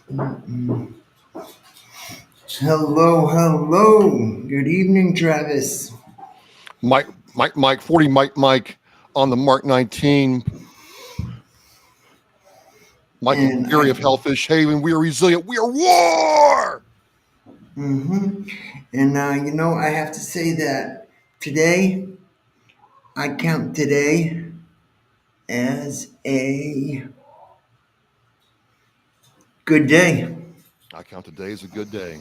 Hello, hello. Good evening, Travis. Mike, 40 Mike on the Mark 19. Mike and And Gary of Hellfish Haven. We are resilient. We are war. mhm. And I have to say that today, I count today as a good day. I count today as a good day.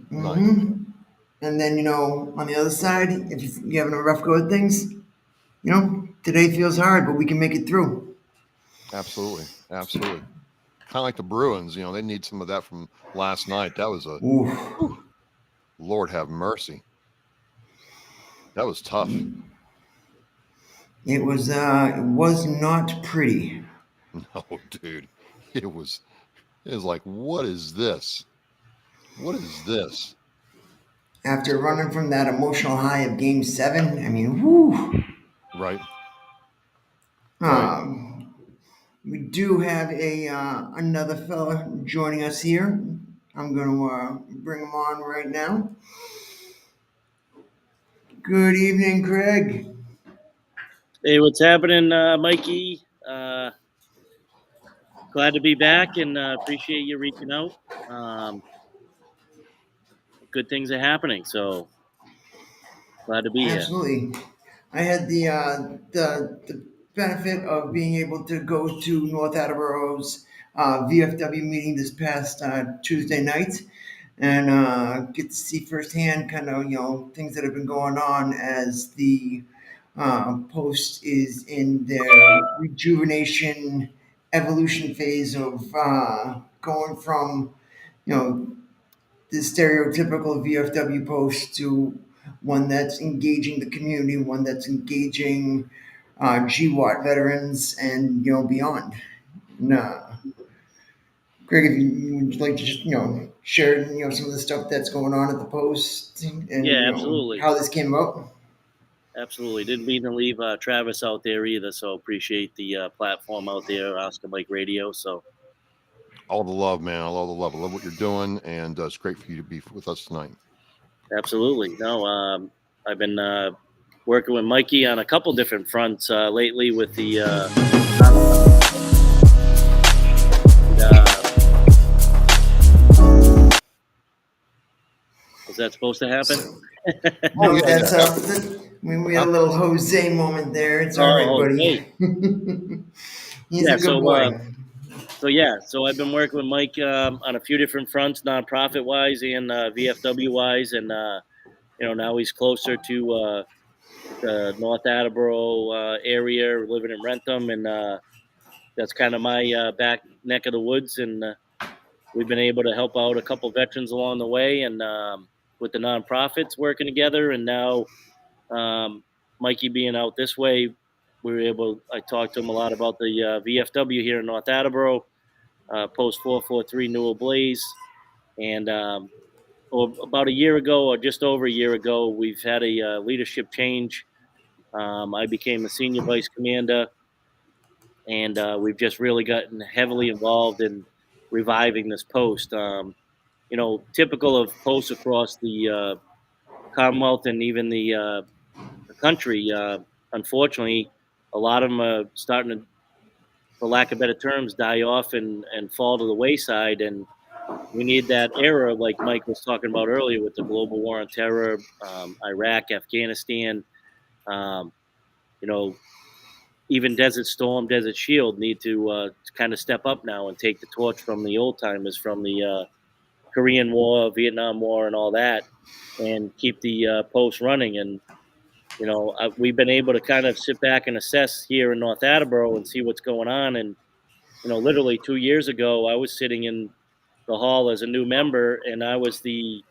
Nice. hmm And then, on the other side, if you're having a rough go at things, today feels hard, but we can make it through. Absolutely. Absolutely. Kind of like the Bruins, they need some of that from last night. That was Ooh, whew, Lord have mercy. That was tough. it was not pretty. No, dude. It was it was like, what is this? What is this? After running from that emotional high of Game 7, I mean, whoo. Right. Right. Um, we do have a another fella joining us here. I'm going to bring him on right now. Good evening, Craig. Hey, what's happening, Mikey? Glad to be back and appreciate you reaching out. Um, Good things are happening, so glad to be here. Absolutely. I had the benefit of being able to go to North Attleboro's VFW meeting this past Tuesday night, and get to see firsthand kind of things that have been going on as the post is in their rejuvenation evolution phase of going from the stereotypical VFW post to one that's engaging the community, one that's engaging GWAT veterans and beyond. Nah, Greg, if you would like to just share some of the stuff that's going on at the post and Yeah, absolutely, how this came about. absolutely. Didn't mean to leave Travis out there either, so appreciate the platform out there, Oscar Mike Radio. So All the love, man. I love the love. I love what you're doing, and it's great for you to be with us tonight. absolutely, no, I've been working with Mikey on a couple different fronts lately with the. Was that supposed to happen? Oh No, yeah, that's yeah. we had a little Jose moment there. It's all right, Oh, buddy. hey. He's Yeah, a good boy. so I've been working with Mike on a few different fronts, nonprofit wise and VFW wise, and now he's closer to the North Attleboro area, living in Rentham, and that's kind of my back neck of the woods, and we've been able to help out a couple veterans along the way, and with the nonprofits working together, and now Mikey being out this way, we were able. I talked to him a lot about the VFW here in North Attleboro, post 443 Newell Blaze, and about a year ago, or just over a year ago, we've had a leadership change. I became a senior vice commander, and we've just really gotten heavily involved in reviving this post. Typical of posts across the Commonwealth and even the country. Unfortunately, a lot of them are starting to, for lack of better terms, die off and fall to the wayside. And we need that era, like Mike was talking about earlier, with the global war on terror, Iraq, Afghanistan. Um, you know, Even Desert Storm, Desert Shield need to kind of step up now and take the torch from the old timers, from the Korean War, Vietnam War, and all that, and keep the post running. And we've been able to kind of sit back and assess here in North Attleboro and see what's going on. And literally 2 years ago, I was sitting in the hall as a new member, and I was the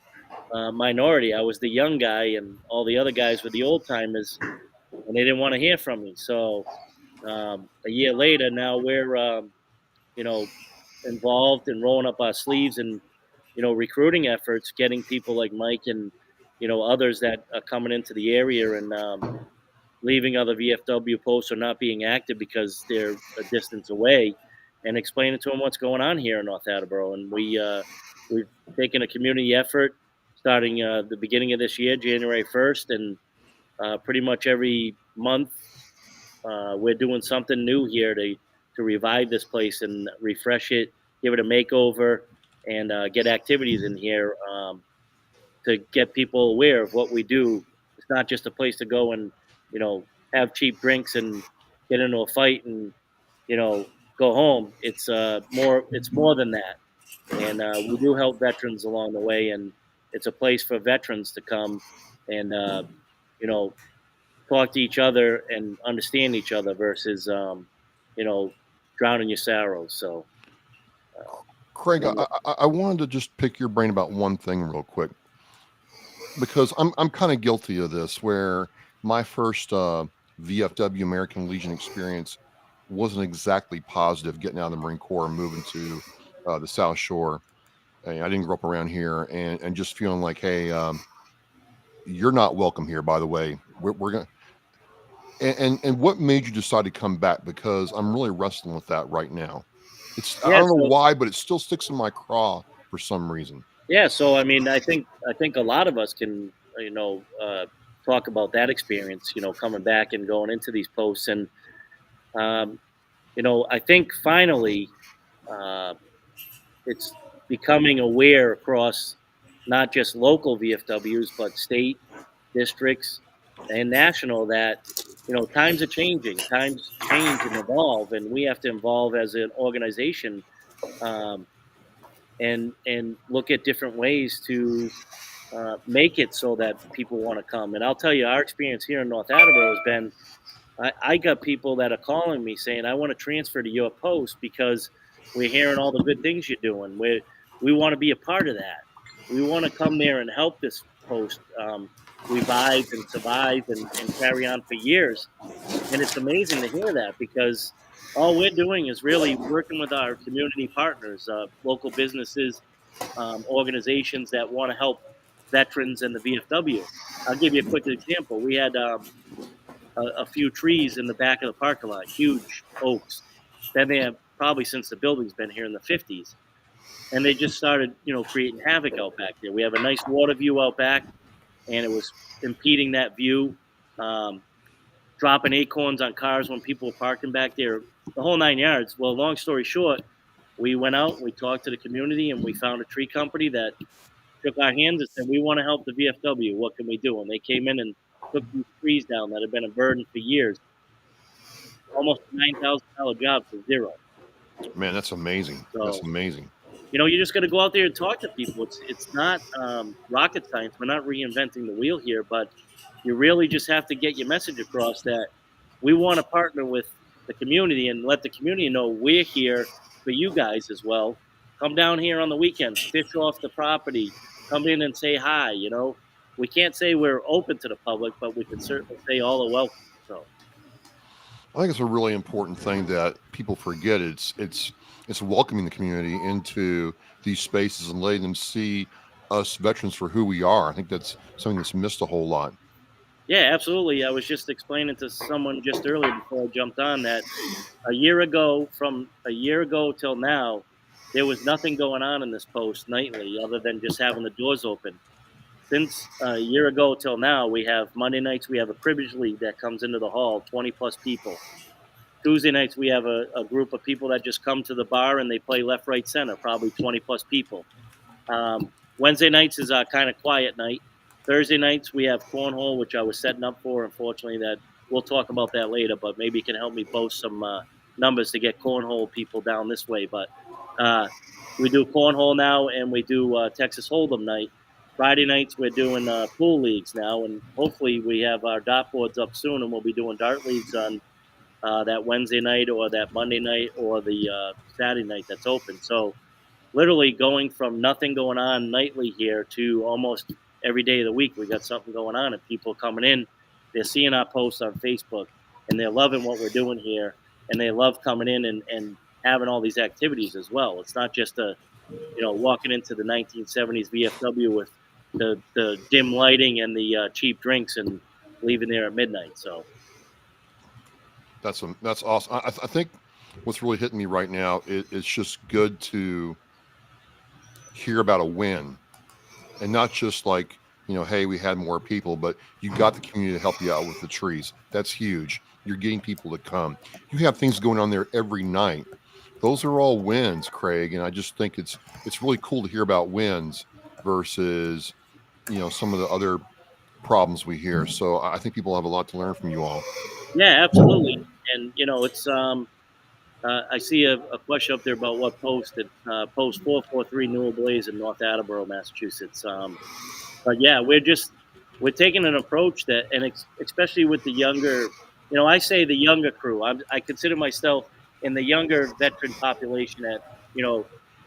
minority. I was the young guy, and all the other guys were the old timers, and they didn't want to hear from me. So a year later, now we're you know involved and rolling up our sleeves and recruiting efforts, getting people like Mike and others that are coming into the area and leaving other VFW posts or not being active because they're a distance away. and explaining to them what's going on here in North Attleboro. And we've taken a community effort starting the beginning of this year, January 1st, and pretty much every month we're doing something new here to revive this place and refresh it, give it a makeover, and get activities in here to get people aware of what we do. It's not just a place to go and have cheap drinks and get into a fight and go home. It's more than that, and we do help veterans along the way, and it's a place for veterans to come and you know talk to each other and understand each other versus you know drowning your sorrows. So Craig, you know, I wanted to just pick your brain about one thing real quick, because I'm kind of guilty of this, where my first VFW American Legion experience wasn't exactly positive, getting out of the Marine Corps and moving to the South Shore. I didn't grow up around here, and just feeling like, hey, you're not welcome here, by the way. We're gonna and what made you decide to come back? Because I'm really wrestling with that right now. I yeah. don't know So why, but it still sticks in my craw for some reason. yeah. So I mean, I think a lot of us can talk about that experience. Coming back and going into these posts, and um, I think finally uh, it's becoming aware across not just local VFWs but state districts and national that times are changing, times change and evolve, and we have to evolve as an organization, um, and look at different ways to make it so that people want to come. And I'll tell you, our experience here in North Attleboro has been, I got people that are calling me saying, I want to transfer to your post because we're hearing all the good things you're doing. We want to be a part of that. We want to come there and help this post revive and survive and carry on for years. And it's amazing to hear that because all we're doing is really working with our community partners, local businesses, organizations that want to help veterans and the VFW. I'll give you a quick example. We had a few trees in the back of the parking lot, huge oaks. Been there probably since the building's been here in the 50s. And they just started, creating havoc out back there. We have a nice water view out back, and it was impeding that view, um, dropping acorns on cars when people were parking back there, the whole 9 yards. Well, long story short, we went out, we talked to the community, and we found a tree company that shook our hands and said, "We want to help the VFW. What can we do?" And they came in and took these trees down that had been a burden for years, almost a $9,000 job for zero. Man, that's amazing. That's So amazing. you just got to go out there and talk to people. It's not rocket science. We're not reinventing the wheel here, but you really just have to get your message across that we want to partner with the community and let the community know we're here for you guys as well. Come down here on the weekends, fish off the property, come in and say hi. We can't say we're open to the public, but we can certainly say all are welcome. So I think it's a really important thing that people forget. It's welcoming the community into these spaces and letting them see us veterans for who we are. I think that's something that's missed a whole lot. yeah, absolutely. I was just explaining to someone just earlier before I jumped on that from a year ago till now, there was nothing going on in this post nightly other than just having the doors open. Since a year ago till now, we have Monday nights, we have a cribbage league that comes into the hall, 20 plus people. Tuesday nights, we have a group of people that just come to the bar and they play left, right, center, probably 20 plus people. Wednesday nights is our kind of quiet night. Thursday nights we have cornhole, which I was setting up for. Unfortunately, that we'll talk about that later. But maybe you can help me post some numbers to get cornhole people down this way. But uh, we do cornhole now, and we do Texas Hold'em night. Friday nights we're doing pool leagues now, and hopefully we have our dart boards up soon, and we'll be doing dart leagues on that Wednesday night or that Monday night or the Saturday night that's open. So literally going from nothing going on nightly here to almost every day of the week we got something going on, and people coming in, they're seeing our posts on Facebook and they're loving what we're doing here, and they love coming in and having all these activities as well. It's not just walking into the 1970s VFW with the dim lighting and the cheap drinks and leaving there at midnight. So That's awesome. I think what's really hitting me right now, it's just good to hear about a win, and not just like, hey, we had more people, but you got the community to help you out with the trees. That's huge. You're getting people to come. You have things going on there every night. Those are all wins, Craig, and I just think it's really cool to hear about wins versus some of the other problems we hear. So I think people have a lot to learn from you all. Yeah, absolutely. And it's I see a question up there about what post. It's post 443 Newell Blaze in North Attleboro, Massachusetts. But yeah, we're taking an approach that, and especially with the younger, I say the younger crew. I consider myself in the younger veteran population at,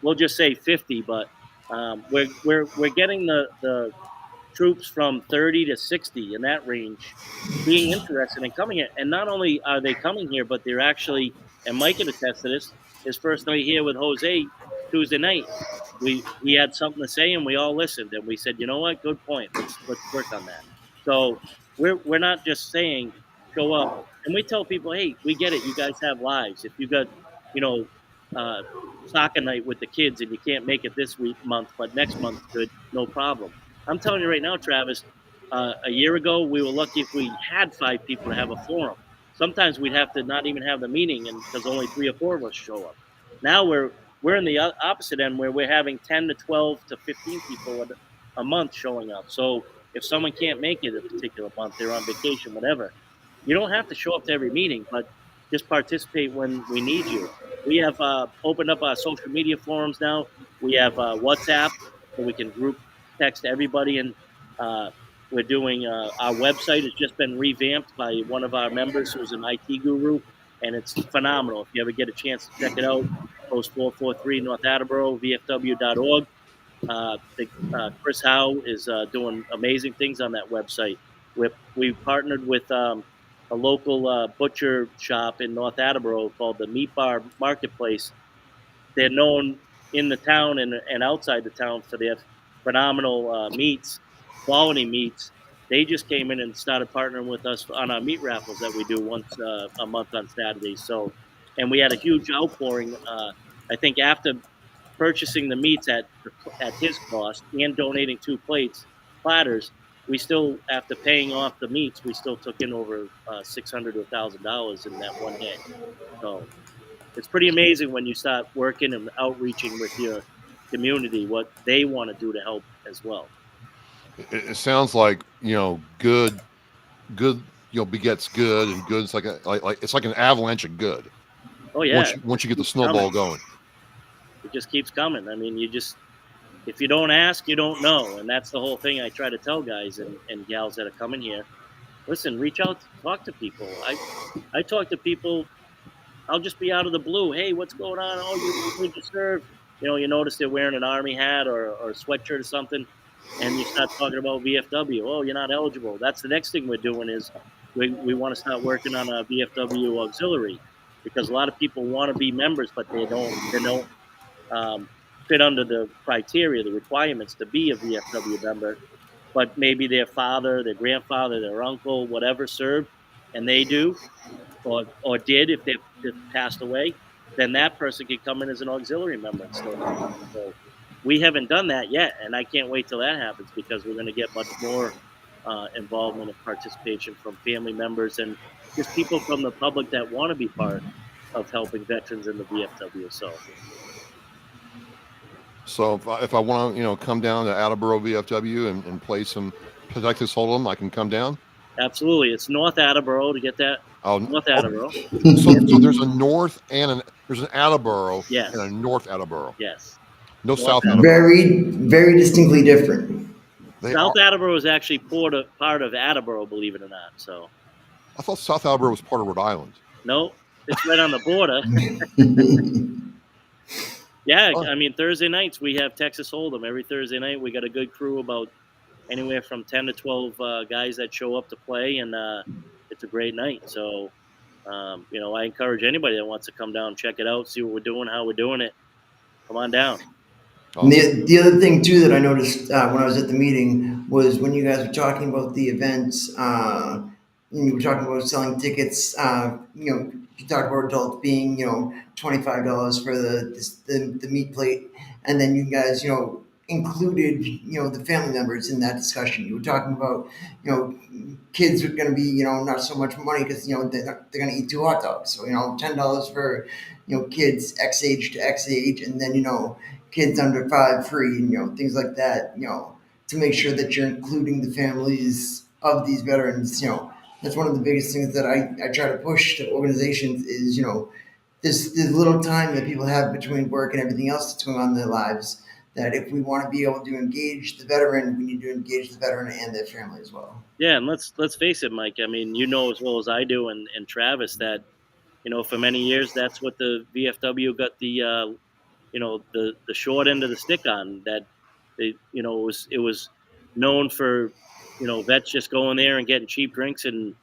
we'll just say 50, but we're getting the troops from 30 to 60 in that range being interested in coming here. And not only are they coming here, but they're actually, and Mike can attest to this, his first night here with Jose Tuesday night, he had something to say and we all listened and we said, you know what, good point. Let's work on that. So we're not just saying show up, and we tell people, hey, we get it. You guys have lives. If you got, you know, uh, soccer night with the kids and you can't make it this month, but next month's good, no problem. I'm telling you right now, Travis, a year ago, we were lucky if we had 5 people to have a forum. Sometimes we'd have to not even have the meeting, and because only 3 or 4 of us show up. Now we're in the opposite end where we're having 10 to 12 to 15 people a month showing up. So if someone can't make it a particular month, they're on vacation, whatever, you don't have to show up to every meeting, but just participate when we need you. We have opened up our social media forums now. We have WhatsApp, so we can group text everybody, and uh, we're doing our website has just been revamped by one of our members who's an IT guru, and it's phenomenal. If you ever get a chance to check it out, post 443 North Attleboro, vfw.org. Chris Howe is doing amazing things on that website. We partnered with a local butcher shop in North Attleboro called the Meat Bar Marketplace. They're known in the town and outside the town for their phenomenal meats, quality meats. They just came in and started partnering with us on our meat raffles that we do once a month on Saturdays. So, and we had a huge outpouring. I think after purchasing the meats at his cost and donating 2 platters, we still, after paying off the meats, we still took in over $600 to $1,000 in that one day. So it's pretty amazing when you start working and outreaching with your community what they want to do to help as well. It sounds like good begets good, and good's like it's like an avalanche of good. Oh yeah, Once you get the snowball going, it just keeps coming. I mean, if you don't ask, you don't know, and that's the whole thing I try to tell guys and gals that are coming here. Listen, reach out, talk to people. I talk to people. I'll just be out of the blue. Hey, what's going on? Oh, you need to serve. You notice they're wearing an Army hat or a sweatshirt or something, and you start talking about VFW. Oh, you're not eligible. That's the next thing we're doing is we want to start working on a VFW auxiliary, because a lot of people want to be members, but they don't fit under the criteria, the requirements to be a VFW member. But maybe their father, their grandfather, their uncle, whatever served, and they do, or did if they've passed away, then that person can come in as an auxiliary member and still help. So we haven't done that yet, and I can't wait till that happens, because we're going to get much more involvement and participation from family members and just people from the public that want to be part of helping veterans in the VFW. So if I want to come down to Attleboro VFW and play some Protectus Hold'em, I can come down. Absolutely, it's North Attleboro to get that. North Attleboro. So there's a north and there's an Attleboro, yes, and a North Attleboro. Yes. No North South Attleboro. Very, very distinctly different. South Attleboro is actually part of Attleboro, believe it or not. So I thought South Attleboro was part of Rhode Island. No, it's right on the border. Yeah, I mean, Thursday nights we have Texas Hold'em. Every Thursday night we got a good crew, about anywhere from 10 to 12 guys that show up to play, and it's a great night. So, I encourage anybody that wants to come down, check it out, see what we're doing, how we're doing it. Come on down. And the other thing too that I noticed when I was at the meeting was when you guys were talking about the events, and you were talking about selling tickets, you talked about adults being, $25 for the meat plate, and then you guys, included, the family members in that discussion. You were talking about, kids are going to be, not so much money because, they're going to eat two hot dogs. So, $10 for, kids X age to X age, and then, kids under five free, and, things like that, to make sure that you're including the families of these veterans. That's one of the biggest things that I try to push to organizations is, this little time that people have between work and everything else that's going on in their lives, that if we want to be able to engage the veteran, we need to engage the veteran and their family as well. Yeah, and let's face it, Mike. I mean, you know as well as I do, and Travis, that for many years that's what the VFW got the the short end of the stick on. That it was known for vets just going there and getting cheap drinks and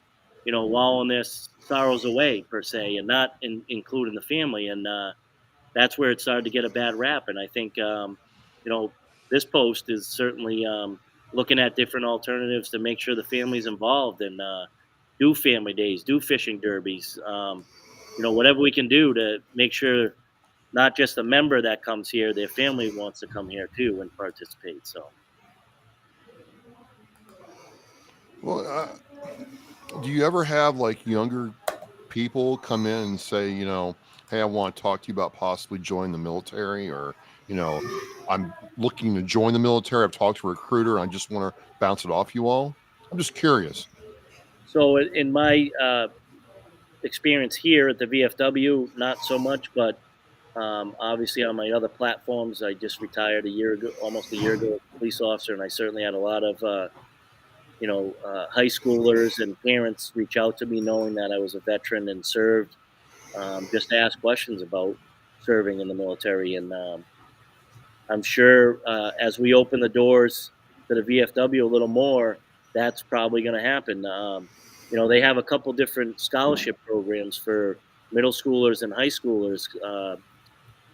wallowing their sorrows away per se, and not including the family. And that's where it started to get a bad rap. And I think this post is certainly looking at different alternatives to make sure the family's involved and do family days, do fishing derbies, whatever we can do to make sure not just a member that comes here, their family wants to come here too and participate. So, Well, do you ever have like younger people come in and say, hey, I want to talk to you about possibly joining the military, or, I'm looking to join the military. I've talked to a recruiter. I just want to bounce it off you all. I'm just curious. so in my experience here at the VFW, not so much, but obviously on my other platforms, I just retired almost a year ago, as a police officer, and I certainly had a lot of high schoolers and parents reach out to me knowing that I was a veteran and served, just to ask questions about serving in the military. And I'm sure as we open the doors to the VFW a little more, that's probably going to happen. They have a couple different scholarship programs for middle schoolers and high schoolers,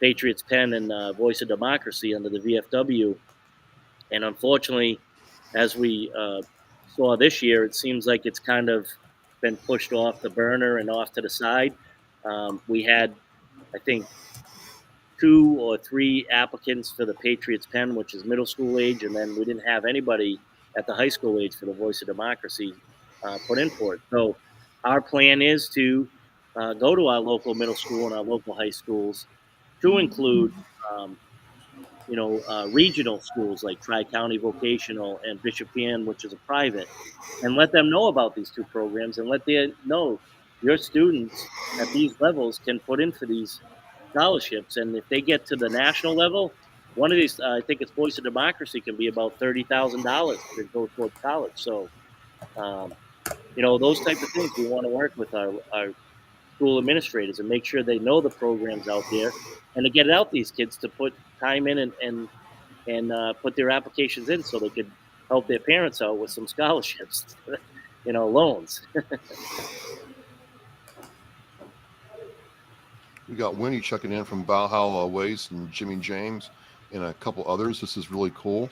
Patriots Pen and Voice of Democracy under the VFW. And unfortunately, as we saw this year, it seems like it's kind of been pushed off the burner and off to the side. We had, I think, 2 or 3 applicants for the Patriots Pen, which is middle school age, and then we didn't have anybody at the high school age for the Voice of Democracy put in for it. So our plan is to go to our local middle school and our local high schools to include um, regional schools like Tri-County Vocational and Bishop Pan, which is a private, and let them know about these 2 programs and let them know your students at these levels can put in for these scholarships. And if they get to the national level, one of these, I think it's Voice of Democracy, can be about $30,000 to go towards college. So, um, those type of things we want to work with our school administrators and make sure they know the programs out there and to get it out these kids to put time in and put their applications in so they could help their parents out with some scholarships, loans. We got Winnie checking in from Valhalla Waste and Jimmy James and a couple others. This is really cool.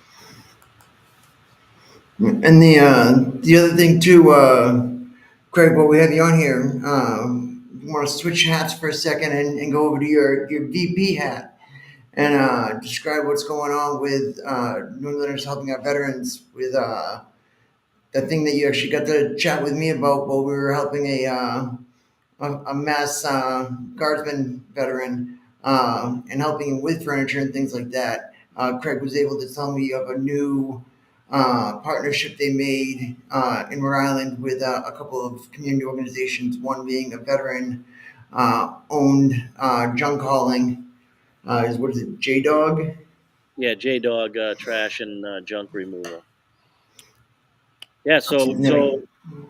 And the other thing too, Craig, while we have you on here, you want to switch hats for a second and go over to your VP hat and describe what's going on with New Englanders helping our veterans with the thing that you actually got to chat with me about while we were helping a mass guardsman veteran and helping him with furniture and things like that. Craig was able to tell me of a new partnership they made in Rhode Island with a couple of community organizations, one being a veteran owned junk hauling. What is it, J Dog? Yeah, J Dog trash and junk removal. Yeah, so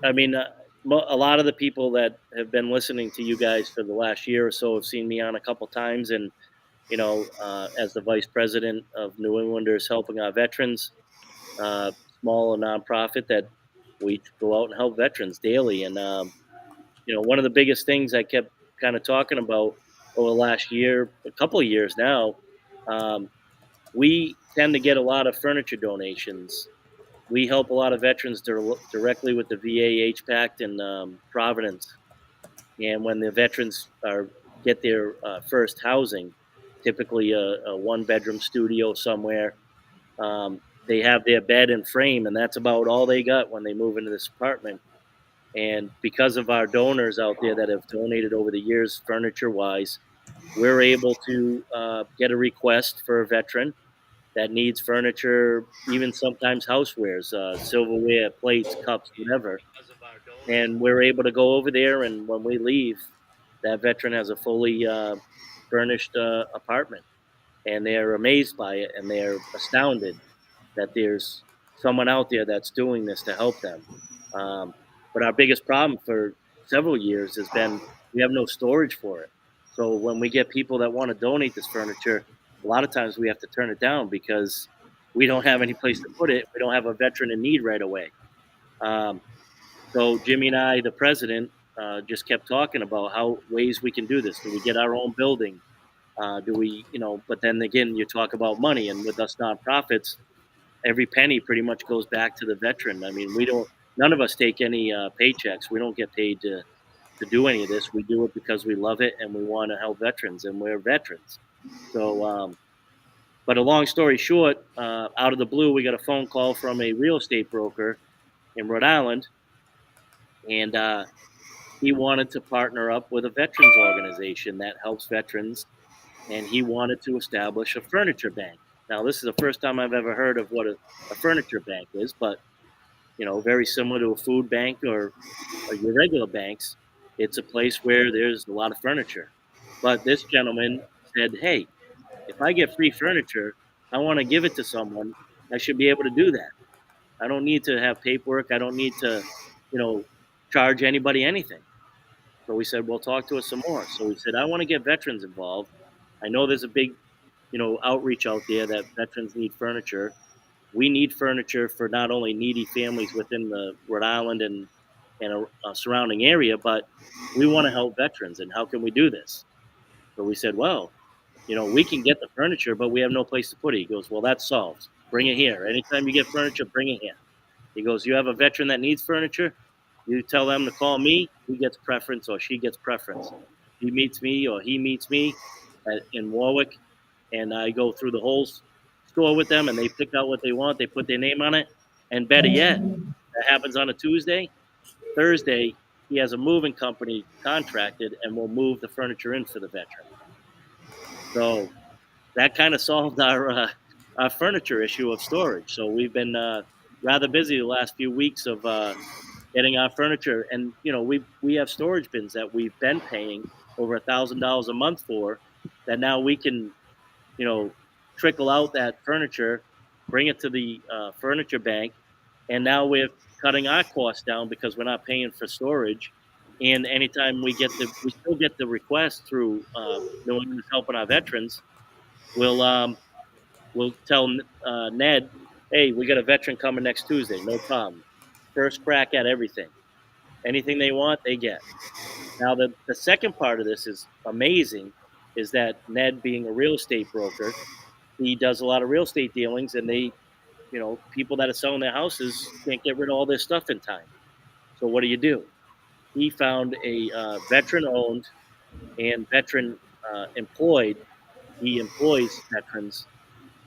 I mean, a lot of the people that have been listening to you guys for the last year or so have seen me on a couple times, and as the vice president of New Englanders helping our veterans, small nonprofit that we go out and help veterans daily. And one of the biggest things I kept kind of talking about over the last year, a couple of years now, um, we tend to get a lot of furniture donations. We help a lot of veterans directly with the VA HPAC in Providence. And when the veterans get their first housing, typically a one-bedroom studio somewhere, they have their bed and frame, and that's about all they got when they move into this apartment. And because of our donors out there that have donated over the years, furniture wise, we're able to get a request for a veteran that needs furniture, even sometimes housewares, silverware, plates, cups, whatever. And we're able to go over there, and when we leave, that veteran has a fully furnished apartment, and they're amazed by it, and they're astounded that there's someone out there that's doing this to help them. Um, but our biggest problem for several years has been we have no storage for it. So when we get people that want to donate this furniture, a lot of times we have to turn it down because we don't have any place to put it. We don't have a veteran in need right away. Um, so Jimmy and I, the president, just kept talking about how ways we can do this. Do we get our own building? Do we, but then again, you talk about money, and with us nonprofits, every penny pretty much goes back to the veteran. I mean, none of us take any paychecks. We don't get paid to do any of this. We do it because we love it and we want to help veterans, and we're veterans. So, but a long story short, out of the blue, we got a phone call from a real estate broker in Rhode Island, and he wanted to partner up with a veterans organization that helps veterans, and he wanted to establish a furniture bank. Now, this is the first time I've ever heard of what a furniture bank is, but very similar to a food bank or your regular banks. It's a place where there's a lot of furniture. But this gentleman said, "Hey, if I get free furniture, I want to give it to someone. I should be able to do that. I don't need to have paperwork. I don't need to, you know, charge anybody anything." So we said, "Well, talk to us some more." So we said, "I want to get veterans involved. I know there's a big, outreach out there that veterans need furniture. We need furniture for not only needy families within the Rhode Island and a surrounding area, but we want to help veterans. And how can we do this?" So we said, "Well, we can get the furniture, but we have no place to put it." He goes, "Well, that's solved. Bring it here. Anytime you get furniture, bring it here." He goes, "You have a veteran that needs furniture, you tell them to call me. He gets preference or she gets preference. He meets me or he meets me in Warwick, and I go through the whole store with them, and they pick out what they want. They put their name on it, and better yet, that happens on a Tuesday. Thursday, he has a moving company contracted, and will move the furniture in for the veteran." So that kind of solved our furniture issue of storage. So we've been rather busy the last few weeks of getting our furniture, and we have storage bins that we've been paying over $1,000 a month for, that now we can you know, trickle out that furniture, bring it to the furniture bank, and now we're cutting our costs down because we're not paying for storage. And anytime we still get the request through New England's helping our veterans. We'll tell Ned, "Hey, we got a veteran coming next Tuesday. No problem. First crack at everything. Anything they want, they get." Now, the second part of this is amazing, is that Ned, being a real estate broker, he does a lot of real estate dealings, and people that are selling their houses can't get rid of all their stuff in time. So what do? He found a veteran owned and veteran employed. He employs veterans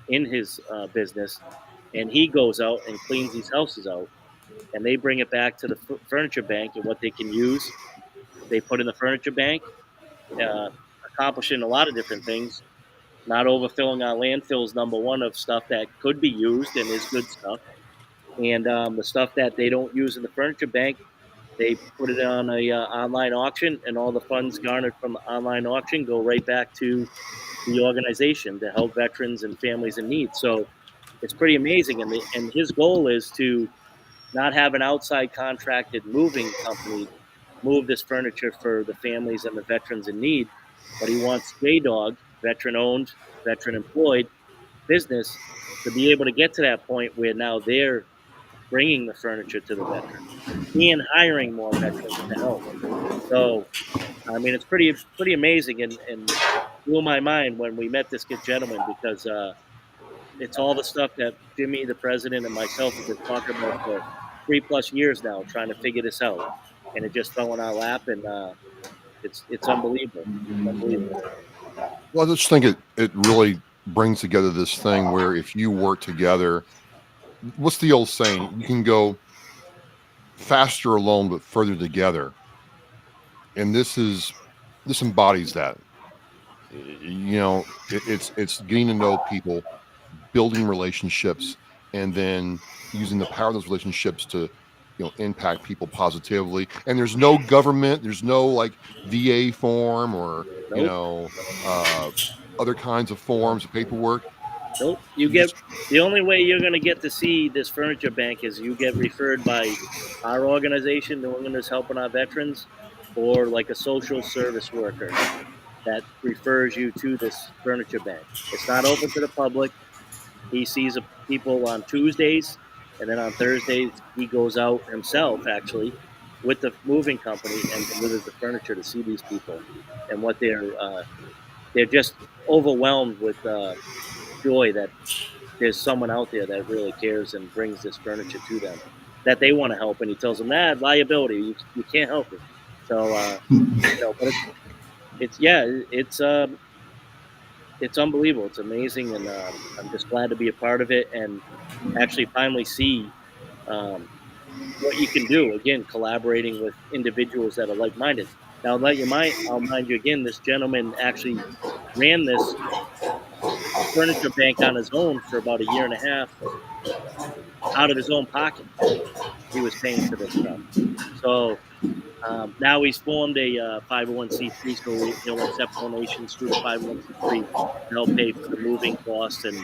in his business, and he goes out and cleans these houses out, and they bring it back to the furniture bank, and what they can use, they put in the furniture bank, uh, accomplishing a lot of different things. Not overfilling our landfills, number one, of stuff that could be used and is good stuff. And the stuff that they don't use in the furniture bank, they put it on a online auction, and all the funds garnered from the online auction go right back to the organization to help veterans and families in need. So it's pretty amazing. And his goal is to not have an outside contracted moving company move this furniture for the families and the veterans in need, but he wants J-Dog, veteran owned, veteran employed business, to be able to get to that point where now they're bringing the furniture to the veteran and hiring more veterans to help. So, I mean, it's pretty amazing, and blew my mind when we met this good gentleman, because it's all the stuff that Jimmy, the president, and myself have been talking about for 3+ years now, trying to figure this out, and it just fell in our lap, and It's unbelievable. It's unbelievable. Well, I just think it really brings together this thing where if you work together, what's the old saying? You can go faster alone, but further together. And this embodies that. You know, it's getting to know people, building relationships, and then using the power of those relationships to impact people positively. And there's no government, there's no like VA form or Nope. uh other kinds of forms of paperwork. Nope. You You get just the only way you're going to get to see this furniture bank is you get referred by our organization, New Englanders Helping Our Veterans, or like a social service worker that refers you to this furniture bank. It's not open to the public. He sees people on Tuesdays, and then on Thursdays he goes out himself actually with the moving company and delivers the furniture to see these people and what they're just overwhelmed with joy that there's someone out there that really cares and brings this furniture to them that they want to help. And he tells them that liability, you can't help it. So, but it's yeah, it's unbelievable. It's amazing. And I'm just glad to be a part of it and actually finally see um, what you can do. Again, collaborating with individuals that are like-minded. Now, I'll mind you again, this gentleman actually ran this furniture bank on his own for about a year and a half out of his own pocket. He was paying for this stuff. So now he's formed a 501c3, so he'll accept donations through the 501c3 to help pay for the moving costs and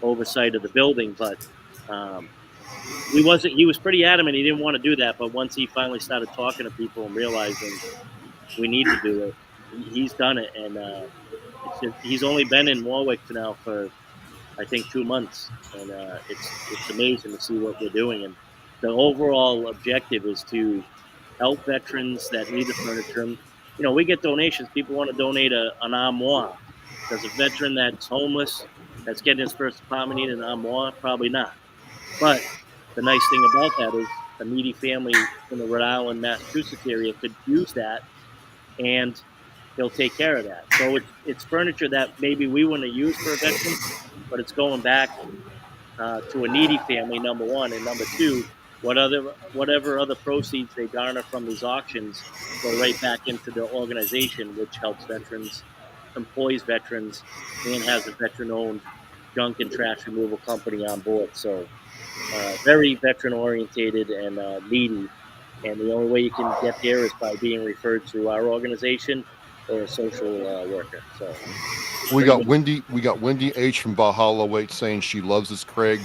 oversight of the building. But um, he was pretty adamant he didn't want to do that. But once he finally started talking to people and realizing we need to do it, he's done it. And he's only been in Warwick for now for I think 2 months, and it's amazing to see what we're doing. And the overall objective is to help veterans that need the furniture. And, we get donations. People want to donate an armoire. Does a veteran that's homeless, that's getting his first apartment, need an armoire? Probably not. But the nice thing about that is a needy family in the Rhode Island, Massachusetts area could use that, and he'll take care of that. So it's furniture that maybe we wouldn't have used for a veteran, but it's going back to a needy family, number one, and number two, whatever other proceeds they garner from these auctions go right back into the organization, which helps veterans, employs veterans, and has a veteran-owned junk and trash removal company on board. So very veteran orientated and needy. And the only way you can get there is by being referred to our organization or a social worker. So we pretty got good. Wendy H from Valhalla Wait saying she loves us, Craig.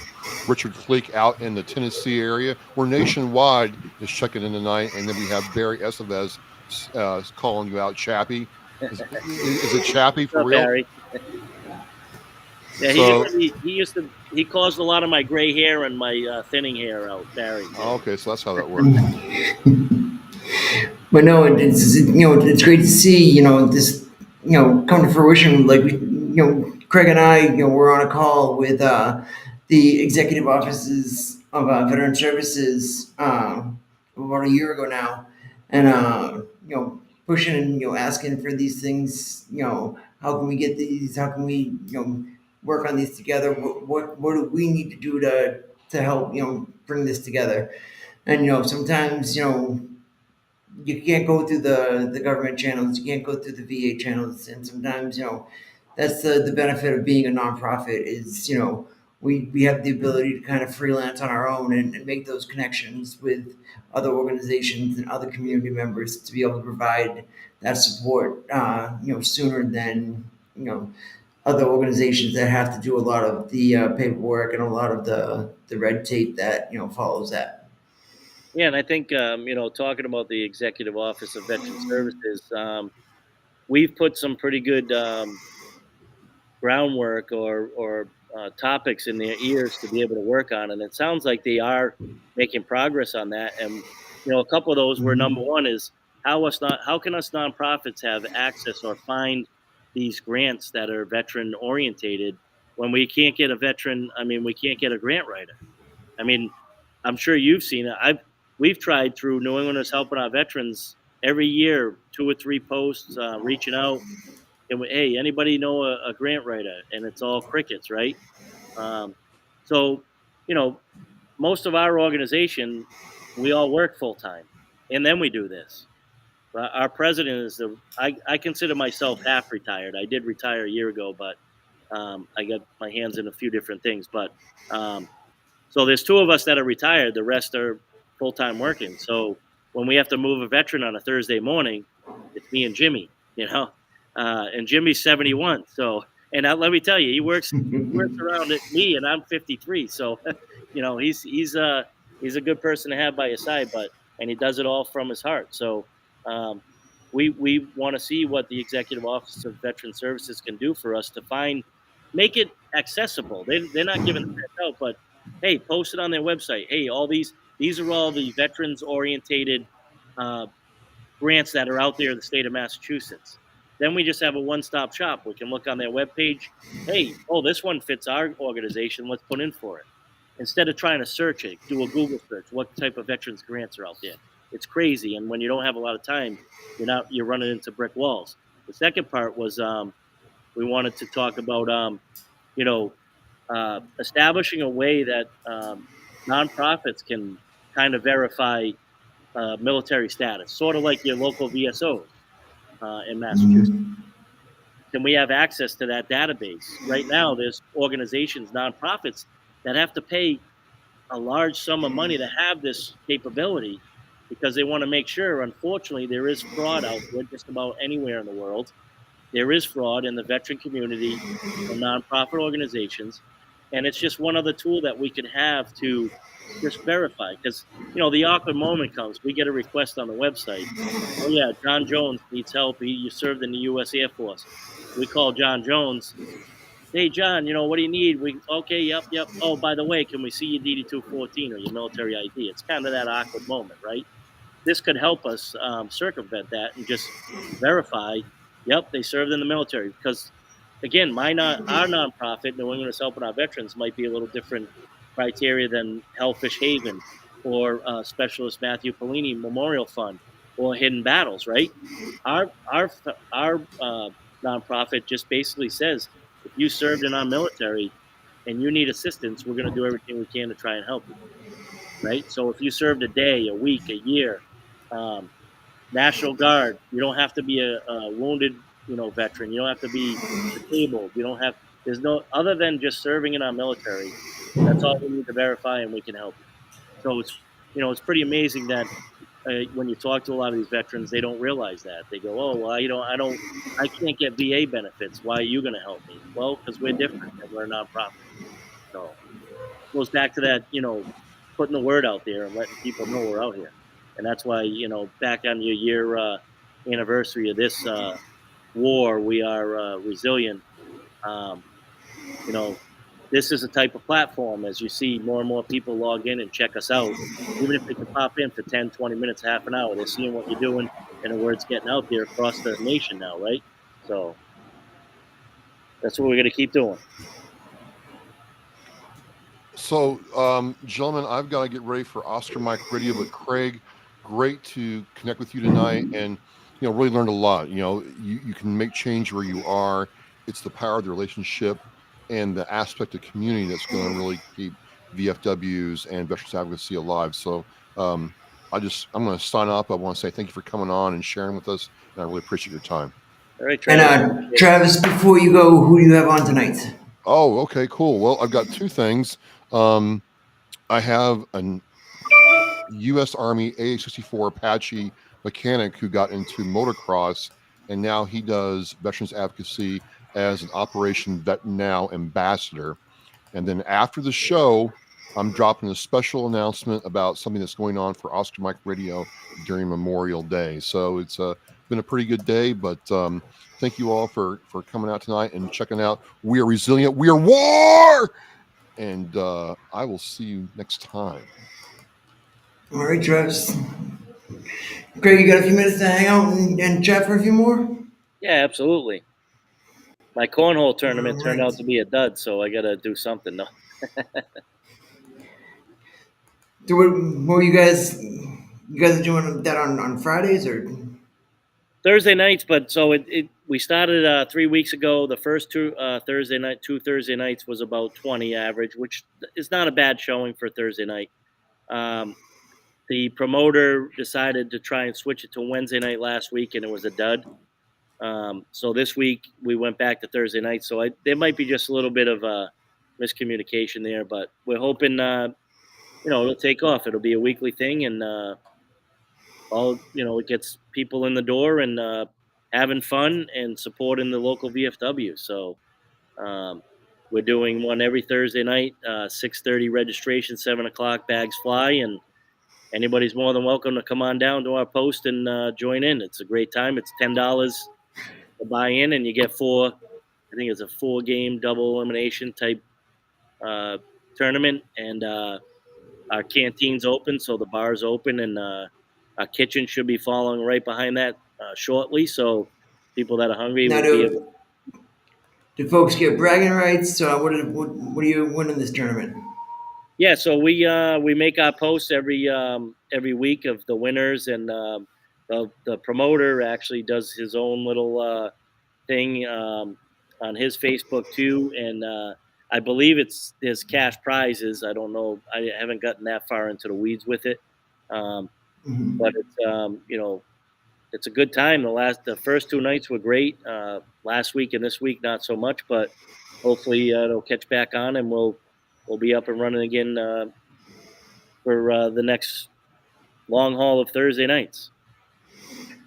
Richard Fleek out in the Tennessee area. We're nationwide is checking in tonight, and then we have Barry Estevez calling you out, Chappie. Is it Chappie What's for up, real? Barry? Yeah, So he caused a lot of my gray hair and my thinning hair out, Barry. okay, so that's how that works. But no, it's great to see this come to fruition. Like Craig and I were on a call with the executive offices of Veteran Services about a year ago now, and pushing and asking for these things. How can we get these? How can we work on these together? What do we need to do to help bring this together? And sometimes you can't go through the government channels, you can't go through the VA channels, and sometimes that's the benefit of being a nonprofit is we have the ability to kind of freelance on our own and make those connections with other organizations and other community members to be able to provide that support sooner than other organizations that have to do a lot of the paperwork and a lot of the red tape that follows that. Yeah, and I think talking about the executive office of Veteran Services, we've put some pretty good groundwork or topics in their ears to be able to work on, and it sounds like they are making progress on that. And a couple of those were number Mhm. one is how can us nonprofits have access or find these grants that are veteran orientated when we can't get a veteran? I mean, we can't get a grant writer. I mean, I'm sure you've seen it. We've tried through New Englanders Helping Our Veterans every year 2 or 3 posts reaching out. And hey, anybody know a grant writer? And it's all crickets, right? Um, so, you know, most of our organization, we all work full time, and then we do this. Our president is I consider myself half retired. I did retire a year ago, but I got my hands in a few different things. But um, so there's 2 of us that are retired. The rest are full time working. So when we have to move a veteran on a Thursday morning, it's me and Jimmy. And Jimmy's 71. So let me tell you, he works around at me, and I'm 53. So he's a good person to have by his side, and he does it all from his heart. So um, we want to see what the Executive Office of Veteran Services can do for us to make it accessible. They're not giving it out, but hey, post it on their website. Hey, all these are all the veterans orientated uh, grants that are out there in the state of Massachusetts. Then we just have a one stop shop. We can look on their webpage. Hey, this one fits our organization. Let's put in for it. Instead of trying to search it, do a Google search. What type of veterans grants are out there? It's crazy, and when you don't have a lot of time, you're running into brick walls. The second part was we wanted to talk about you know establishing a way that nonprofits can kind of verify military status, sort of like your local VSOs in Massachusetts. Can we have access to that database? Right now, there's organizations, nonprofits, that have to pay a large sum of money to have this capability because they want to make sure. Unfortunately, there is fraud out there just about anywhere in the world. There is fraud in the veteran community and nonprofit organizations, and it's just one other tool that we can have to just verify. Because the awkward moment comes, we get a request on the website. Oh yeah, John Jones needs help. You served in the U.S. Air Force. We call John Jones. Hey John, what do you need? We okay, yep. Oh, by the way, can we see your DD-214 or your military ID? It's kind of that awkward moment, right? This could help us circumvent that and just verify, yep, they served in the military. Because again, our nonprofit, New England is Helping Our Veterans, might be a little different criteria than Hellfish Haven or Specialist Matthew Pellini Memorial Fund or Hidden Battles, right? Our nonprofit just basically says, if you served in our military and you need assistance, we're going to do everything we can to try and help you, right? So if you served a day, a week, a year, um, National Guard, you don't have to be a wounded, veteran. You don't have to be disabled. You don't have. There's no other than just serving in our military. That's all we need to verify, and we can help you. So it's pretty amazing that when you talk to a lot of these veterans, they don't realize that. They go, "Oh, well, I can't get VA benefits. Why are you going to help me?" Well, because we're different and we're a nonprofit. So it goes back to that, putting the word out there and letting people know we're out here. And that's why, back on your year anniversary of this war, we are resilient. Um, you know, this is a type of platform, as you see more and more people log in and check us out. Even if they can pop in for 10, 20 minutes, half an hour, they're seeing what you're doing and the word's getting out there across the nation now, right? So that's what we're going to keep doing. So, gentlemen, I've got to get ready for Oscar Mike Radio, but Craig, great to connect with you tonight, and really learned a lot. You can make change where you are. It's the power of the relationship and the aspect of community that's going to really keep VFWs and veterans advocacy alive. So, I'm going to sign up. I want to say thank you for coming on and sharing with us, and I really appreciate your time. All right, Travis. And Travis, before you go, who do you have on tonight? Oh, okay, cool. Well, I've got 2 things. I have an U.S. Army AH-64 Apache mechanic who got into motocross, and now he does veterans advocacy as an Operation Vet Now ambassador. And then after the show, I'm dropping a special announcement about something that's going on for Oscar Mike Radio during Memorial Day. So it's been a pretty good day, but thank you all for coming out tonight and checking out We Are Resilient, We Are WAR! And I will see you next time. All right, Travis. Craig, you got a few minutes to hang out and chat for a few more? Yeah, absolutely. My cornhole tournament turned right. out to be a dud, so I got to do something. No. So what were you guys are doing that on Fridays or? Thursday nights, but so we started 3 weeks ago. The first two Thursday nights was about 20 average, which is not a bad showing for Thursday night. Um, the promoter decided to try and switch it to Wednesday night last week, and it was a dud. So this week we went back to Thursday night. So there might be just a little bit of miscommunication there, but we're hoping it'll take off. It'll be a weekly thing, and it gets people in the door and having fun and supporting the local VFW. So um, we're doing one every Thursday night, 6:30 registration, 7 o'clock bags fly, and anybody's more than welcome to come on down to our post and join in. It's a great time. It's $10 to buy in, and you get four. I think it's a 4-game double elimination type uh, tournament, and our canteen's open, so the bar's open, and our kitchen should be following right behind that shortly. So people that are hungry Now, will be able. do folks get bragging rights? What do you win in this tournament? Yeah, so we make our posts every week of the winners, and the promoter actually does his own little thing on his Facebook too, and I believe there's cash prizes. I don't know. I haven't gotten that far into the weeds with it, um, but Hmm. it's a good time. The first 2 nights were great. Last week and this week not so much, but hopefully it'll catch back on, and we'll be up and running again for the next long haul of Thursday nights.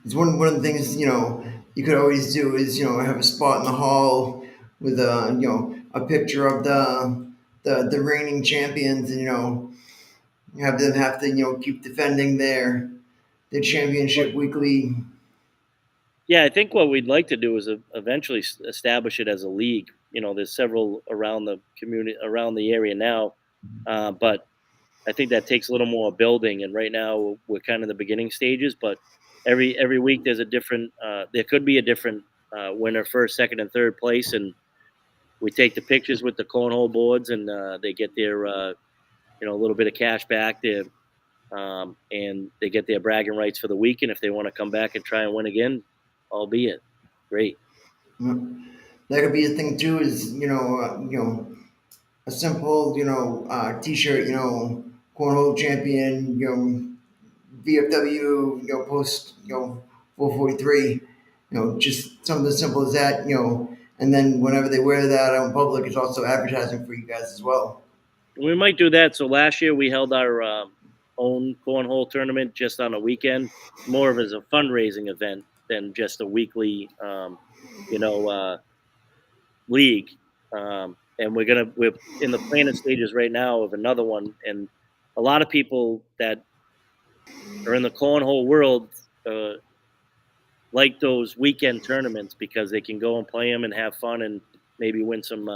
It's one of the things you could always do is have a spot in the hall with a picture of the reigning champions, and have them have to keep defending their championship weekly. Yeah, I think what we'd like to do is eventually establish it as a league. There's several around the community, around the area now, but I think that takes a little more building. And right now we're kind of the beginning stages. But every week there's a different. There could be a different winner, first, second, and third place, and we take the pictures with the cornhole boards, and they get their a little bit of cash back there, and they get their bragging rights for the week. And if they want to come back and try and win again, albeit great. That could be a thing too. Is a simple T-shirt. Cornhole champion. VFW. Post. 443. Just something as simple as that. And then whenever they wear that out in public, it's also advertising for you guys as well. We might do that. So last year we held our own cornhole tournament just on a weekend, more of as a fundraising event than just a weekly, you know, uh, league. And we're in the planning stages right now of another one. And a lot of people that are in the cornhole world uh, like those weekend tournaments because they can go and play them and have fun and maybe win some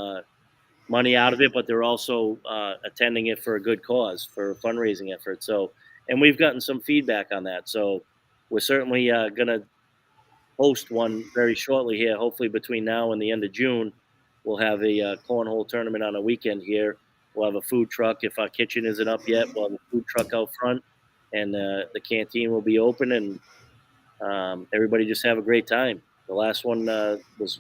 money out of it, but they're also attending it for a good cause, for a fundraising effort. So, and we've gotten some feedback on that. So, we're certainly going to host one very shortly here. Hopefully, between now and the end of June, we'll have a cornhole tournament on a weekend here. We'll have a food truck. If our kitchen isn't up yet, we'll have a food truck out front, and the canteen will be open, and everybody just have a great time. The last one was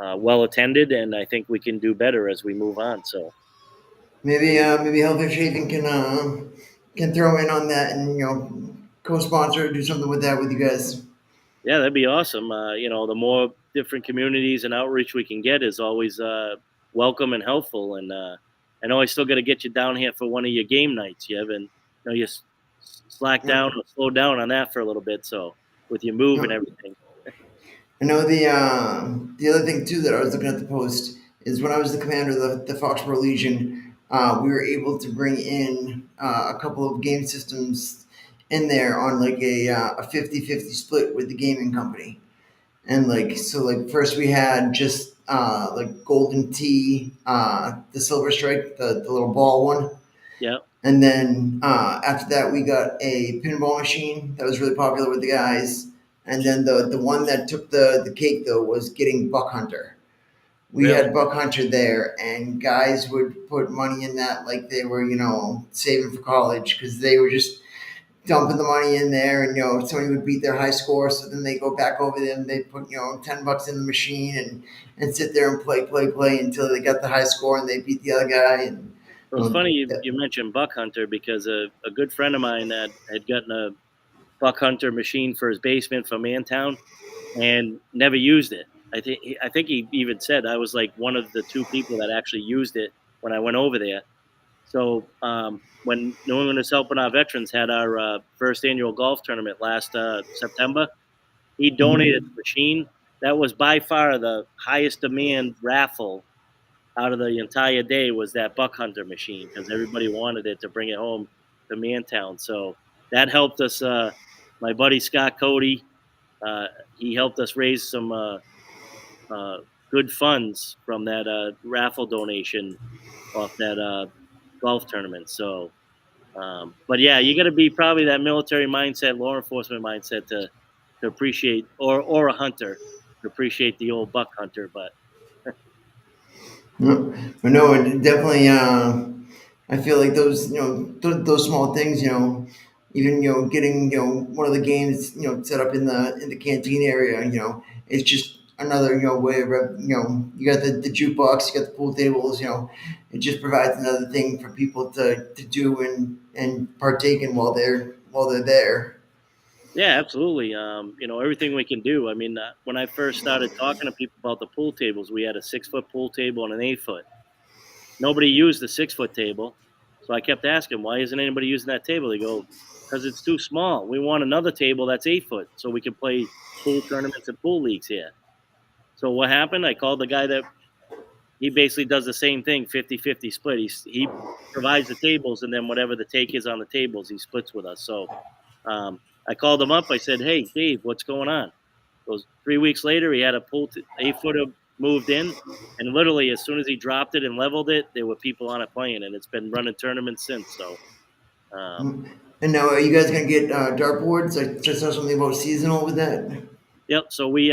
a well attended, and I think we can do better as we move on. So Maybe Hellfish Haven can throw in on that and co-sponsor, do something with that with you guys. yeah, that'd be awesome. The more different communities and outreach we can get is always welcome and helpful. And I know I still got to get you down here for one of your game nights. You haven't, you slack down or slow down on that for a little bit. So with your move and No, everything. I know the other thing too that I was looking at the post is when I was the commander of the Foxborough Legion, we were able to bring in a couple of game systems in there on like a 50-50 split with the gaming company. And like first we had just like Golden Tee, the Silver Strike, the little ball one. Yeah, And then after that, we got a pinball machine that was really popular with the guys. And then the one that took the cake though was getting Buck Hunter. We really. had Buck Hunter there, and guys would put money in that like they were saving for college because they were just dumping the money in there, and somebody would beat their high score, so then they go back over there and they put $10 in the machine and sit there and play until they got the high score and they beat the other guy. And Well, you it's know, funny you mentioned buck hunter because a good friend of mine had gotten a buck hunter machine for his basement from Mantown and never used it. I think he even said I was like one of the two people that actually used it when I went over there. So when New England is helping our veterans had our first annual golf tournament last September, he donated mhm. the machine. That was by far the highest demand raffle out of the entire day was that buck hunter machine because everybody wanted it to bring it home to Mantown. So that helped us. My buddy Scott Cody, uh, he helped us raise some uh, good funds from that raffle donation off that golf tournament. So, but yeah, you got to be probably that military mindset, law enforcement mindset to appreciate, or a hunter to appreciate the old buck hunter. But No, but no, it definitely. I feel like those, those small things, even getting one of the games, set up in the canteen area, it's just another way of you got the jukebox, you got the pool tables, it just provides another thing for people to do and partake in while they're there. yeah, absolutely. Everything we can do. I mean, when I first started talking to people about the pool tables, we had a 6 foot pool table and an 8 foot. Nobody used the 6 foot table. So I kept asking, why isn't anybody using that table? They go, because it's too small. We want another table that's 8 foot so we can play pool tournaments and pool leagues here. So what happened? I called the guy that he basically does the same thing 50-50 split. He provides the tables, and then whatever the take is on the tables, he splits with us. So I called him up. I said, hey, Dave, what's going on? Goes 3 weeks later, he had a 8 footer moved in, and literally as soon as he dropped it and leveled it, there were people on it playing, and it's been running tournaments since. So, Mm. And now, are you guys gonna get dartboards? I just saw something about seasonal with that. yep. So we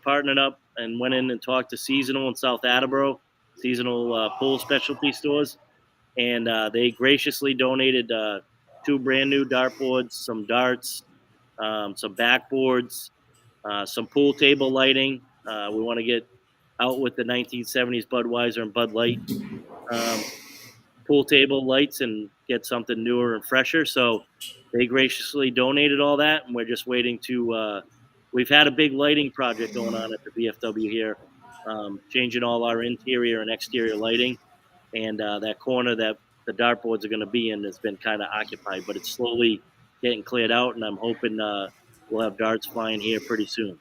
partnered up and went in and talked to Seasonal in South Attleboro, Seasonal pool specialty stores, and they graciously donated two brand new dartboards, some darts, some backboards, some pool table lighting. We want to get out with the 1970s Budweiser and Bud Light um, pool table lights and get something newer and fresher. So they graciously donated all that, and we're just waiting to. We've had a big lighting project going on at the VFW here, changing all our interior and exterior lighting, and that corner that the dartboards are going to be in has been kind of occupied, but it's slowly getting cleared out, and I'm hoping we'll have darts flying here pretty soon.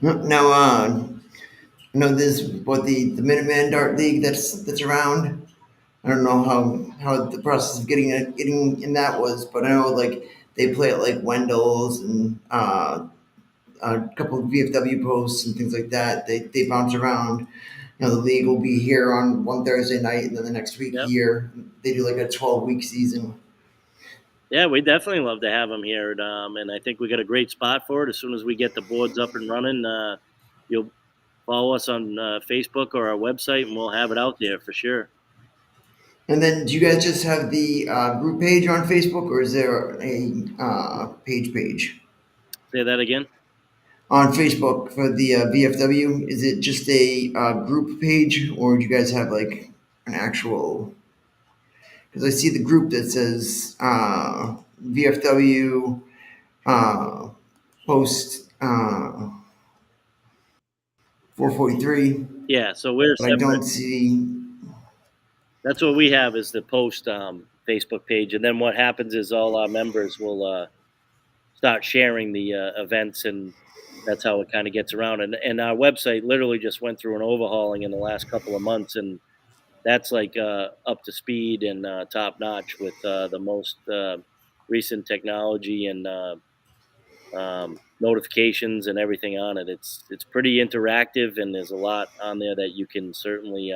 Now, I know this what the Minuteman Dart League that's around. I don't know how the process of getting in that was, but I know like they play at like Wendell's and a couple of VFW posts and things like that. They bounce around. The league will be here on one Thursday night, and then the next week Yep. here they do like a 12-week season. Yeah, we definitely love to have them here, and I think we got a great spot for it. As soon as we get the boards up and running, you'll follow us on Facebook or our website, and we'll have it out there for sure. And then, do you guys just have the group page on Facebook, or is there a page Say that again. on Facebook for the VFW? Is it just a group page, or do you guys have like an actual? Because I see the group that says VFW uh, post 443, Yeah, so we're but I separate. don't see. That's what we have is the post Facebook page, and then what happens is all our members will start sharing the events, and that's how it kind of gets around. And our website literally just went through an overhauling in the last couple of months, and that's like up to speed and top notch with the most recent technology and notifications and everything on it. It's pretty interactive, and there's a lot on there that you can certainly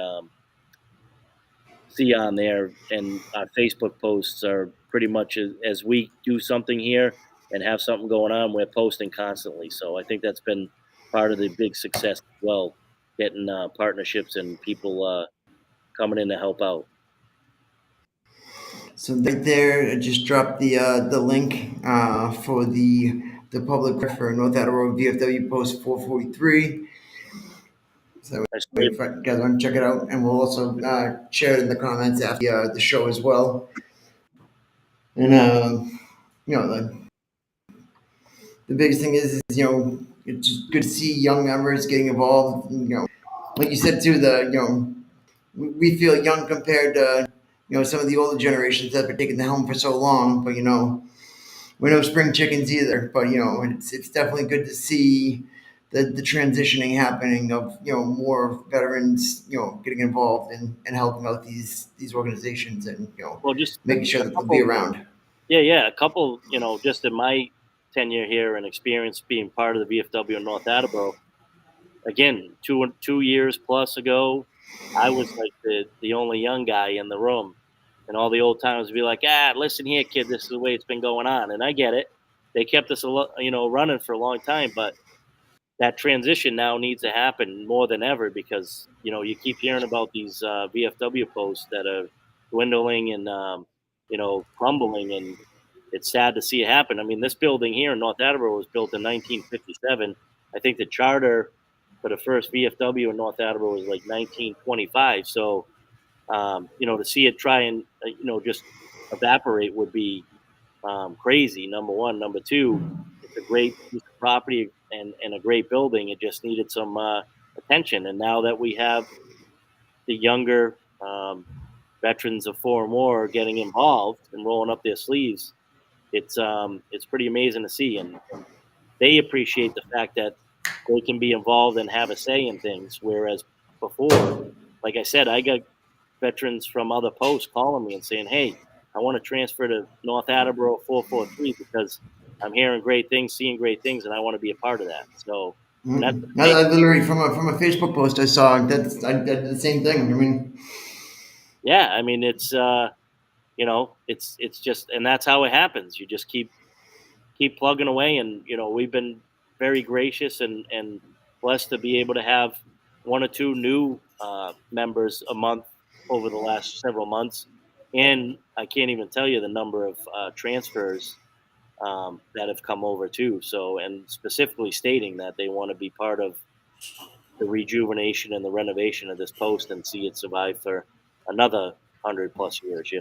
see on there. And our Facebook posts are pretty much as we do something here and have something going on, we're posting constantly. So I think that's been part of the big success as well, getting partnerships and people coming in to help out. So right there, I just dropped the link for the public for North Attleboro VFW Post 443. So I if saved. you guys want to check it out, and we'll also share it in the comments after the show as well. And the biggest thing is it's just good to see young members getting involved. Like you said too, we feel young compared to some of the older generations that have been taking the helm for so long. But we're no spring chickens either. But it's definitely good to see the transitioning happening of more veterans getting involved and helping out these organizations and Well, just making sure a that they'll be couple. around. Yeah. A couple. Just in my tenure here and experience being part of the VFW in North Attleboro. Again, 2 years plus ago, I was like the only young guy in the room, and all the old timers would be like, listen here, kid, this is the way it's been going on," and I get it. They kept us running for a long time, but that transition now needs to happen more than ever because you keep hearing about these VFW posts that are dwindling and crumbling, and it's sad to see it happen. I mean, this building here in North Attleboro was built in 1957. I think the charter for the first VFW in North Attleboro was like 1925. So to see it try and just evaporate would be crazy. Number one, number two, it's a great piece of property and a great building. It just needed some attention. And now that we have the younger veterans of foreign war getting involved and rolling up their sleeves, it's pretty amazing to see. And they appreciate the fact that they can be involved and have a say in things. Whereas before, like I said, I got veterans from other posts calling me and saying, "Hey, I want to transfer to North Attleboro 443 because I'm hearing great things, seeing great things, and I want to be a part of that." So, and that's the Mm. I thing. literally from a Facebook post I saw I did the same thing. I mean, Yeah, I mean, it's just, and that's how it happens. You just keep plugging away, and we've been very gracious and blessed to be able to have one or two new members a month over the last several months, and I can't even tell you the number of transfers that have come over too. So, and specifically stating that they want to be part of the rejuvenation and the renovation of this post and see it survive for another 100 plus years.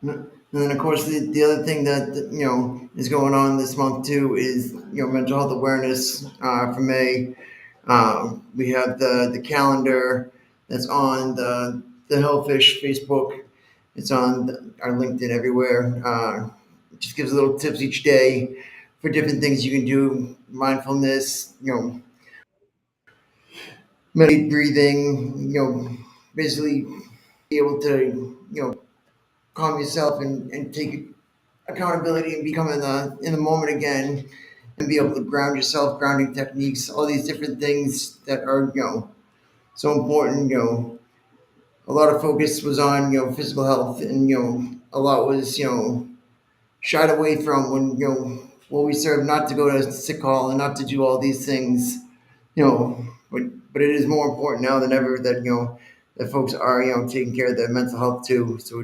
and then of course the other thing that is going on this month too is mental health awareness for May. We have the calendar that's on the Hellfish Facebook. It's on our LinkedIn everywhere. It just gives little tips each day for different things you can do, mindfulness, meditate, breathing, basically be able to calm yourself and take accountability and become in the moment again and be able to ground yourself, grounding techniques, all these different things that are so important. A lot of focus was on physical health, and a lot was shied away from when what we serve, not to go to sick call and not to do all these things. But it is more important now than ever that that folks are taking care of their mental health too. So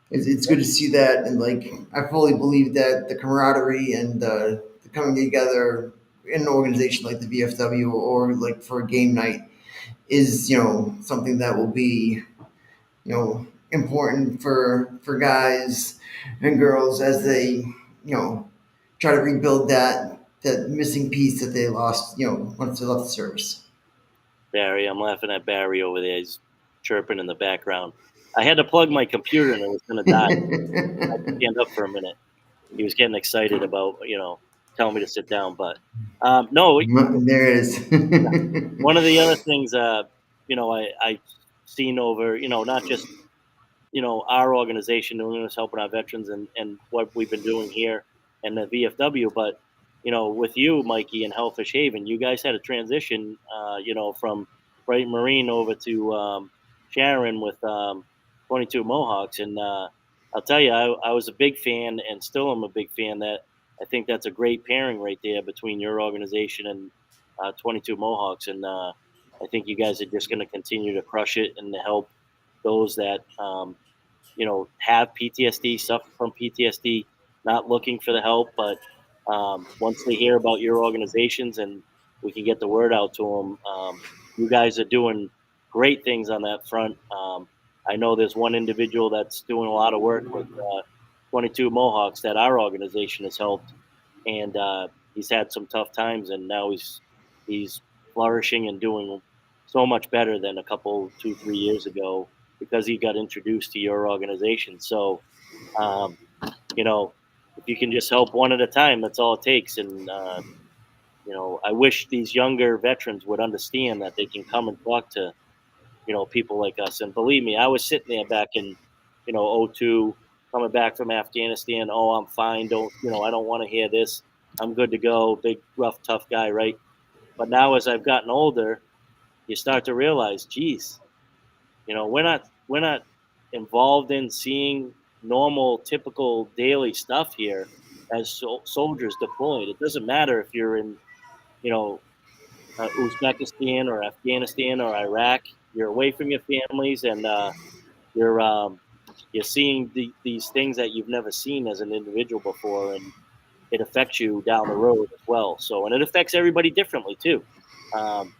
it's good to see that, and like I fully believe that the camaraderie and the coming together in an organization like the VFW or like for a game night is something that will be important for guys and girls as they try to rebuild that missing piece that they lost once they left the service. Barry, I'm laughing at Barry over there. He's chirping in the background. I had to plug my computer and it was going to die. I had to stand up for a minute. He was getting excited about, telling me to sit down. But no, There it is. one of the other things, I seen over, not just, our organization doing this, helping our veterans and what we've been doing here and the VFW, but, with you, Mikey, and Hellfish Haven, you guys had a transition, from Bright Marine over to Sharon with 22 Mohawks. And I'll tell you, I was a big fan and still am a big fan that I think that's a great pairing right there between your organization and 22 Mohawks. And I think you guys are just going to continue to crush it and to help those that have PTSD, suffer from PTSD, not looking for the help, but once they hear about your organizations and we can get the word out to them, you guys are doing great things on that front. I know there's one individual that's doing a lot of work with 22 Mohawks that our organization has helped, and he's had some tough times, and now he's flourishing and doing so much better than a couple, 2, 3 years ago because he got introduced to your organization. So, um, you know, if you can just help one at a time, that's all it takes. And I wish these younger veterans would understand that they can come and talk to people like us. And believe me, I was sitting there back in '02, coming back from Afghanistan. Oh, I'm fine. Don't I don't want to hear this. I'm good to go. Big, rough, tough guy, right? But now, as I've gotten older, you start to realize, geez, we're not involved in seeing normal, typical daily stuff here as soldiers deployed. It doesn't matter if you're in, you know, Uzbekistan or Afghanistan or Iraq. You're away from your families, and you're you're seeing these things that you've never seen as an individual before, and it affects you down the road as well. So, and it affects everybody differently too. Um,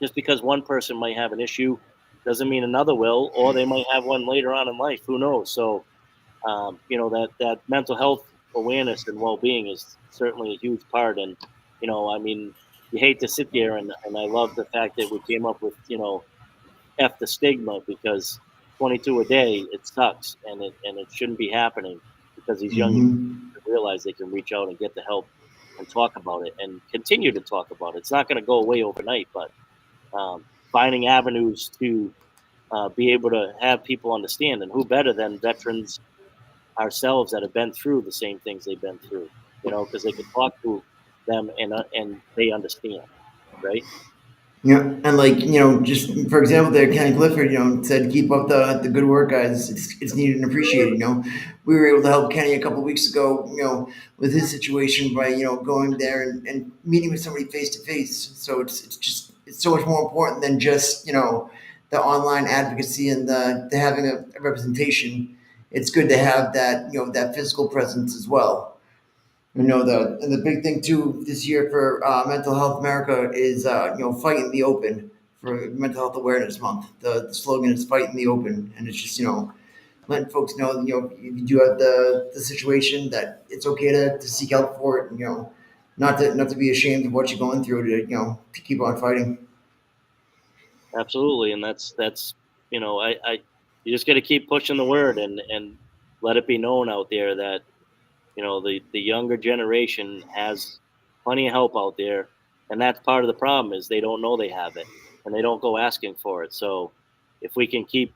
just because one person might have an issue doesn't mean another will, or they might have one later on in life. Who knows? So, that mental health awareness and well being is certainly a huge part. And I mean, you hate to sit there, and I love the fact that we came up with F the stigma, because 22 a day, it sucks, and it shouldn't be happening, because these young Hmm. realize they can reach out and get the help and talk about it and continue to talk about it. It's not going to go away overnight, but finding avenues to be able to have people understand. And who better than veterans ourselves that have been through the same things they've been through, because they can talk to them, and they understand, right? Yeah, and like just for example, there, Kenny Clifford, said, "Keep up the good work, guys. It's needed and appreciated." We were able to help Kenny a couple weeks ago, with his situation by going there and meeting with somebody face to face. So it's so much more important than just the online advocacy and the having a representation. It's good to have that that physical presence as well. The big thing too this year for Mental Health America is fighting the open for Mental Health Awareness Month. The slogan is "Fighting the Open," and it's just letting folks know that, if you do have the situation, that it's okay to seek help for it. Not to be ashamed of what you're going through, to keep on fighting. Absolutely, and that's I you just got to keep pushing the word, and let it be known out there that the younger generation has plenty of help out there, and that's part of the problem is they don't know they have it, and they don't go asking for it. So if we can keep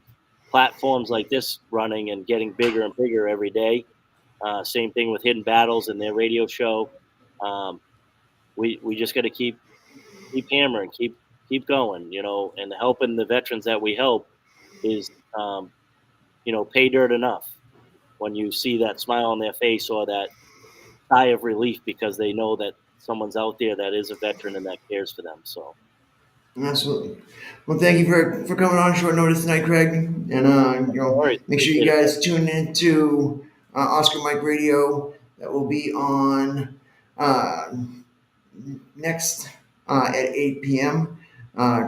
platforms like this running and getting bigger and bigger every day, same thing with Hidden Battles and their radio show. Um, we just got to keep hammering, keep going, and helping the veterans that we help is pay dirt enough when you see that smile on their face, or that sigh of relief, because they know that someone's out there that is a veteran and that cares for them. So, Absolutely. Well, thank you for coming on short notice tonight, Craig. And no worries, make sure you appreciate it. guys tune in to Oscar Mike Radio. That will be on uh, next at 8 p.m.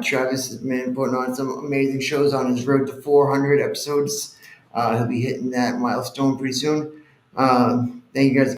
Travis has been putting on some amazing shows on his road to 400 episodes. He'll be hitting that milestone pretty soon. Thank you guys